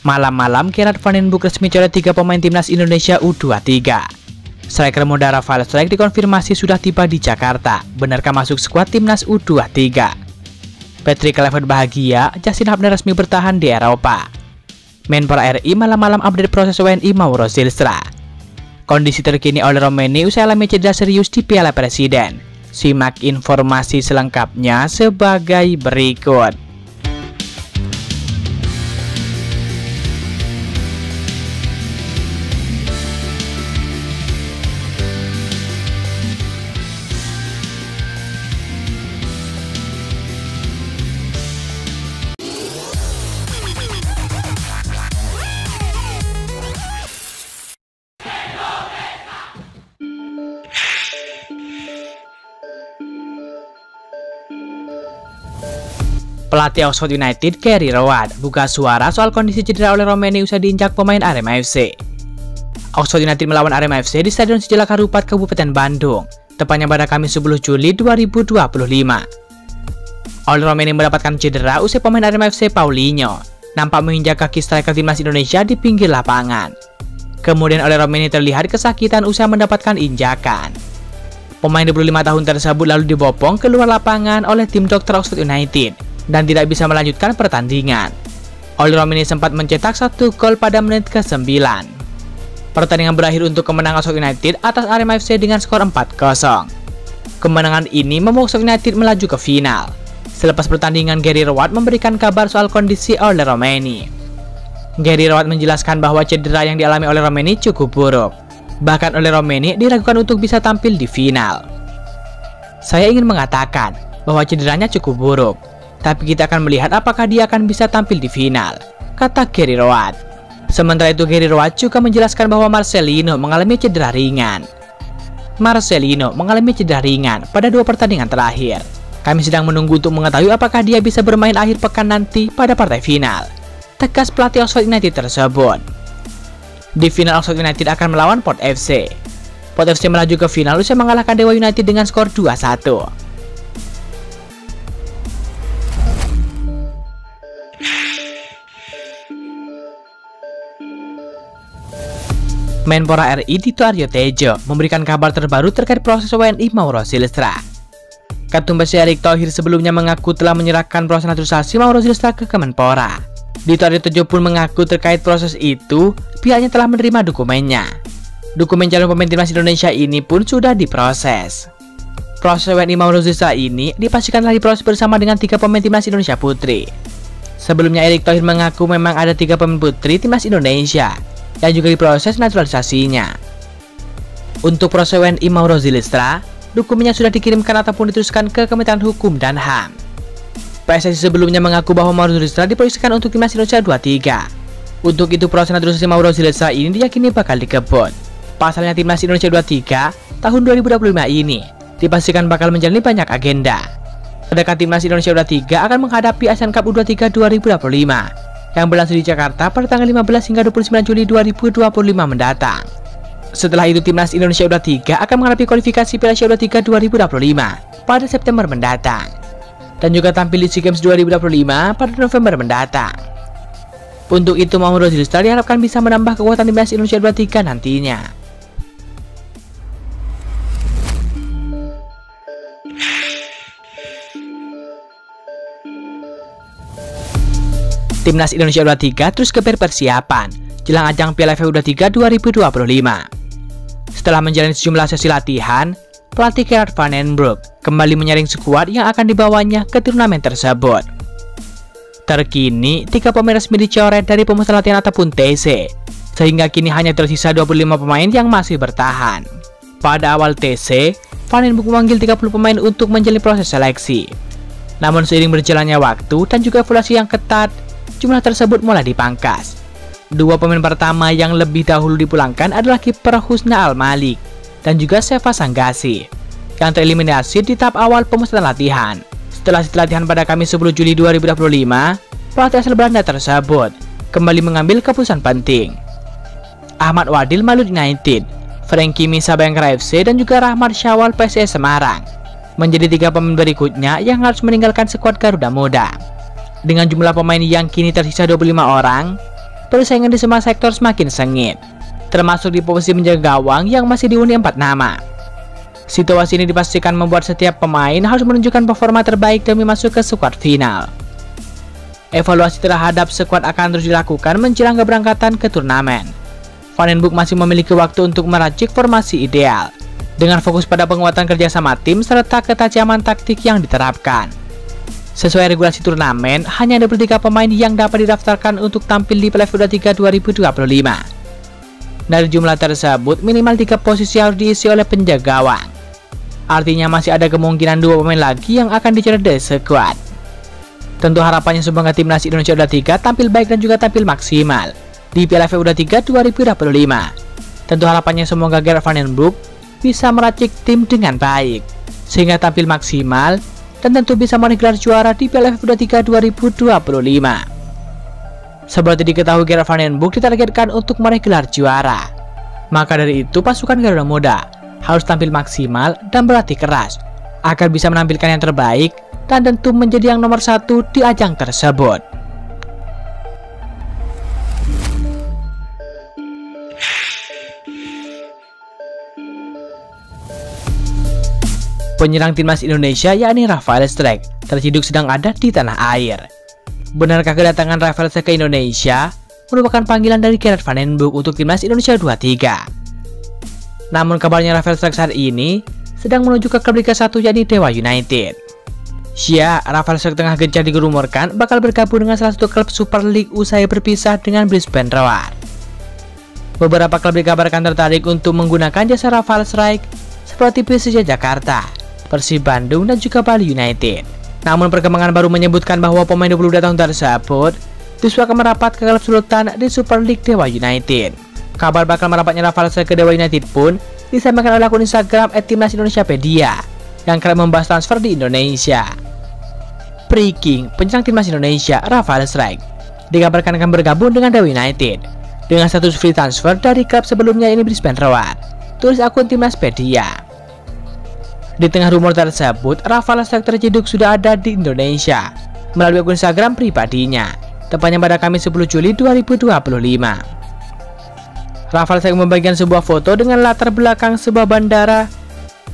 Malam-malam, Gerard Van den Broek resmi coret 3 pemain timnas Indonesia U23. Striker muda Rafael Struijk dikonfirmasi sudah tiba di Jakarta. Benarkah masuk skuad timnas U23? Patrick Kluivert bahagia, Justin Hubner resmi bertahan di Eropa. Menpora RI malam-malam update proses WNI Mauro Zylstra. Kondisi terkini oleh Romeni usai alami cedera serius di Piala Presiden. Simak informasi selengkapnya sebagai berikut. Pelatih Oxford United, Gary Rowett, buka suara soal kondisi cedera oleh Romeni usai diinjak pemain Arema FC. Oxford United melawan Arema FC di Stadion Sijalak Harupat, Kabupaten Bandung, tepatnya pada Kamis 10 Juli 2025. Oli Romeni mendapatkan cedera usai pemain Arema FC Paulinho nampak menginjak kaki striker timnas Indonesia di pinggir lapangan. Kemudian Oli Romeni terlihat kesakitan usai mendapatkan injakan. Pemain 25 tahun tersebut lalu dibopong keluar lapangan oleh tim dokter Oxford United dan tidak bisa melanjutkan pertandingan. Oli Romeni sempat mencetak 1 gol pada menit ke-9. Pertandingan berakhir untuk kemenangan Oxford United atas Arema FC dengan skor 4-0. Kemenangan ini membawa Oxford United melaju ke final. Selepas pertandingan, Gary Rowett memberikan kabar soal kondisi Oli Romeni. Gary Rowett menjelaskan bahwa cedera yang dialami oleh Romeni cukup buruk. Bahkan Oli Romeni diragukan untuk bisa tampil di final. Saya ingin mengatakan bahwa cederanya cukup buruk, tapi kita akan melihat apakah dia akan bisa tampil di final, kata Gary Rowett. Sementara itu, Gary Rowett juga menjelaskan bahwa Marcelino mengalami cedera ringan. Marcelino mengalami cedera ringan pada 2 pertandingan terakhir. Kami sedang menunggu untuk mengetahui apakah dia bisa bermain akhir pekan nanti pada partai final, tegas pelatih Oxford United tersebut. Di final, Oxford United akan melawan Port FC. Port FC melaju ke final usai mengalahkan Dewa United dengan skor 2-1. Menpora RI Dito Aryo Tejo memberikan kabar terbaru terkait proses WNI Mauro Zylstra. Ketum PSSI Erick Thohir sebelumnya mengaku telah menyerahkan proses naturalisasi Mauro Zylstra ke Kemenpora. Dito Aryo Tejo pun mengaku terkait proses itu, pihaknya telah menerima dokumennya. Dokumen calon pemain timnas Indonesia ini pun sudah diproses. Proses WNI Mauro Zylstra ini dipastikan telah diproses bersama dengan 3 pemain timnas Indonesia putri. Sebelumnya Erick Thohir mengaku memang ada 3 pemain putri timnas Indonesia yang juga diproses naturalisasinya. Untuk proses WNI Mauro Zylstra, dokumennya sudah dikirimkan ataupun diteruskan ke Kementerian Hukum dan HAM. PSSI sebelumnya mengaku bahwa Mauro Zylstra diproyeksikan untuk timnas Indonesia 23. Untuk itu proses naturalisasi Mauro Zylstra ini diyakini bakal dikebut. Pasalnya timnas Indonesia 23 tahun 2025 ini dipastikan bakal menjalani banyak agenda. Sedangkan timnas Indonesia 23 akan menghadapi Asian Cup U23 2025 yang berlangsung di Jakarta pada tanggal 15 hingga 29 Juli 2025 mendatang. Setelah itu timnas Indonesia U23 akan menghadapi kualifikasi Piala Asia U23 2025 pada September mendatang dan juga tampil di SEA Games 2025 pada November mendatang. Untuk itu Mauro Zylstra diharapkan bisa menambah kekuatan timnas Indonesia U23 nantinya. Timnas Indonesia U23 terus geber persiapan jelang ajang Piala AFF U23 2025. Setelah menjalani sejumlah sesi latihan, pelatih Gerard Van den Broek kembali menyaring skuad yang akan dibawanya ke turnamen tersebut. Terkini, 3 pemain resmi dicoret dari pemusatan latihan ataupun TC, sehingga kini hanya tersisa 25 pemain yang masih bertahan. Pada awal TC, Van den Broek memanggil 30 pemain untuk menjalani proses seleksi. Namun seiring berjalannya waktu dan juga evaluasi yang ketat, jumlah tersebut mulai dipangkas. 2 pemain pertama yang lebih dahulu dipulangkan adalah kiper Husna Al-Malik dan juga Seva Sanggasi yang tereliminasi di tahap awal pemusatan latihan. Setelah latihan pada Kamis 10 Juli 2025, pelatih asal Belanda tersebut kembali mengambil keputusan penting. Ahmad Wadil Malut United, Frankie Misa Bayangkara FC dan juga Rahmat Syawal PSIS Semarang menjadi 3 pemain berikutnya yang harus meninggalkan skuad Garuda Muda. Dengan jumlah pemain yang kini tersisa 25 orang, persaingan di semua sektor semakin sengit, termasuk di posisi menjaga gawang yang masih dihuni 4 nama. Situasi ini dipastikan membuat setiap pemain harus menunjukkan performa terbaik demi masuk ke skuad final. Evaluasi terhadap skuad akan terus dilakukan menjelang keberangkatan ke turnamen. Van den Broek masih memiliki waktu untuk meracik formasi ideal, dengan fokus pada penguatan kerjasama tim serta ketajaman taktik yang diterapkan. Sesuai regulasi turnamen, hanya ada 23 pemain yang dapat didaftarkan untuk tampil di Piala FIBA 2025. Dari jumlah tersebut, minimal 3 posisi harus diisi oleh penjaga gawang. Artinya masih ada kemungkinan 2 pemain lagi yang akan dicoret dari skuad. Tentu harapannya semoga timnas Indonesia U23 tampil baik dan juga tampil maksimal di Piala FIBA 2025. Tentu harapannya semoga Gerard Van den Broek bisa meracik tim dengan baik, sehingga tampil maksimal dan tentu bisa meraih gelar juara di Piala FIBA 2025. Seperti diketahui, Gerard Van den Broek ditargetkan untuk meraih gelar juara. Maka dari itu pasukan Garuda Muda harus tampil maksimal dan berlatih keras agar bisa menampilkan yang terbaik dan tentu menjadi yang nomor 1 di ajang tersebut. Penyerang timnas Indonesia yakni Rafael Strijk terciduk sedang ada di tanah air. Benarkah kedatangan Rafael Strijk ke Indonesia merupakan panggilan dari Gerard Van den Broek untuk timnas Indonesia U23? Namun kabarnya Rafael Strijk saat ini sedang menuju ke klub Liga 1 yakni Dewa United. Ya, Rafael Strijk tengah gencar dirumorkan bakal bergabung dengan salah satu klub Super League usai berpisah dengan Brisbane Roar. Beberapa klub dikabarkan tertarik untuk menggunakan jasa Rafael Strijk seperti Persija Jakarta, Persib Bandung, dan juga Bali United. Namun perkembangan baru menyebutkan bahwa pemain 22 tahun tersebut justru akan merapat ke klub sultan di Super League Dewa United. Kabar bakal merapatnya Rafael Strijk ke Dewa United pun disampaikan oleh akun Instagram @timnasindonesiapedia yang kerap membahas transfer di Indonesia. Breaking, penyerang timnas Indonesia Rafael Strijk dikabarkan akan bergabung dengan Dewa United dengan status free transfer dari klub sebelumnya ini Brisbane Roar, tulis akun Timnaspedia. Di tengah rumor tersebut, Rafael Strijk terciduk sudah ada di Indonesia melalui akun Instagram pribadinya, tepatnya pada Kamis 10 Juli 2025. Rafael Strijk membagikan sebuah foto dengan latar belakang sebuah bandara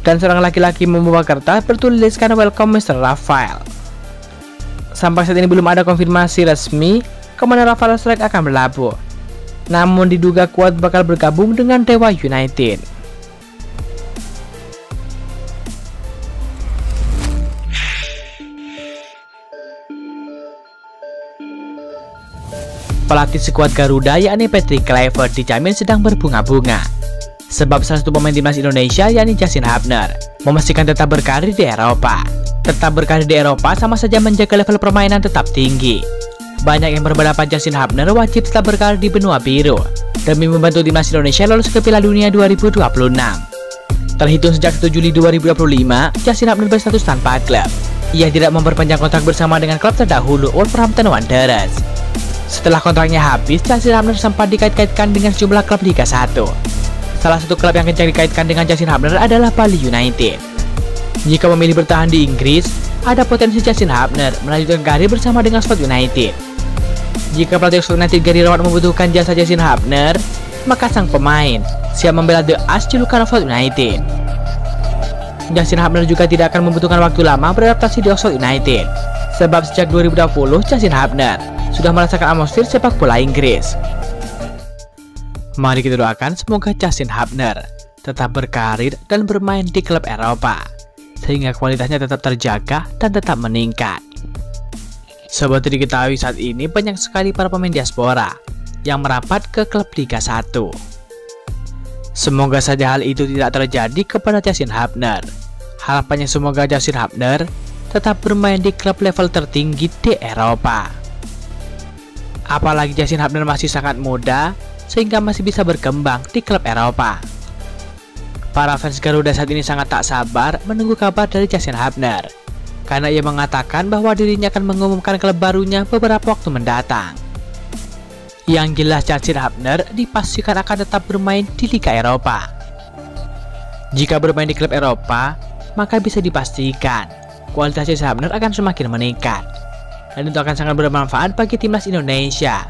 dan seorang laki-laki membawa kertas bertuliskan "Welcome Mr. Rafael". Sampai saat ini belum ada konfirmasi resmi kemana Rafael Strijk akan berlabuh, namun diduga kuat bakal bergabung dengan Dewa United. Pelatih skuad Garuda yakni Patrick Kluivert dijamin sedang berbunga-bunga, sebab salah satu pemain timnas Indonesia yakni Justin Hubner memastikan tetap berkarir di Eropa. Tetap berkarir di Eropa sama saja menjaga level permainan tetap tinggi. Banyak yang berpendapat Justin Hubner wajib tetap berkarir di benua biru demi membantu timnas Indonesia lolos ke Piala Dunia 2026. Terhitung sejak 1 Juli 2025, Justin Hubner berstatus tanpa klub. Ia tidak memperpanjang kontrak bersama dengan klub terdahulu Wolverhampton Wanderers. Setelah kontraknya habis, Justin Hubner sempat dikait-kaitkan dengan sejumlah klub Liga 1. Salah satu klub yang kencang dikaitkan dengan Justin Hubner adalah Bali United. Jika memilih bertahan di Inggris, ada potensi Justin Hubner melanjutkan karir bersama dengan Sheffield United. Jika pelatih Sheffield United Gary Rowett membutuhkan jasa Justin Hubner, maka sang pemain siap membela The Ass julukan Sheffield United. Justin Hubner juga tidak akan membutuhkan waktu lama beradaptasi di Sheffield United, sebab sejak 2020 Justin Hubner sudah merasakan atmosfer sepak bola Inggris. Mari kita doakan semoga Justin Hubner tetap berkarir dan bermain di klub Eropa, sehingga kualitasnya tetap terjaga dan tetap meningkat. Seperti diketahui saat ini banyak sekali para pemain diaspora yang merapat ke klub Liga 1. Semoga saja hal itu tidak terjadi kepada Justin Hubner. Harapannya semoga Justin Hubner tetap bermain di klub level tertinggi di Eropa. Apalagi Justin Hubner masih sangat muda sehingga masih bisa berkembang di klub Eropa. Para fans Garuda saat ini sangat tak sabar menunggu kabar dari Justin Hubner, karena ia mengatakan bahwa dirinya akan mengumumkan klub barunya beberapa waktu mendatang. Yang jelas Justin Hubner dipastikan akan tetap bermain di Liga Eropa. Jika bermain di klub Eropa, maka bisa dipastikan kualitas Justin Hubner akan semakin meningkat, dan itu akan sangat bermanfaat bagi timnas Indonesia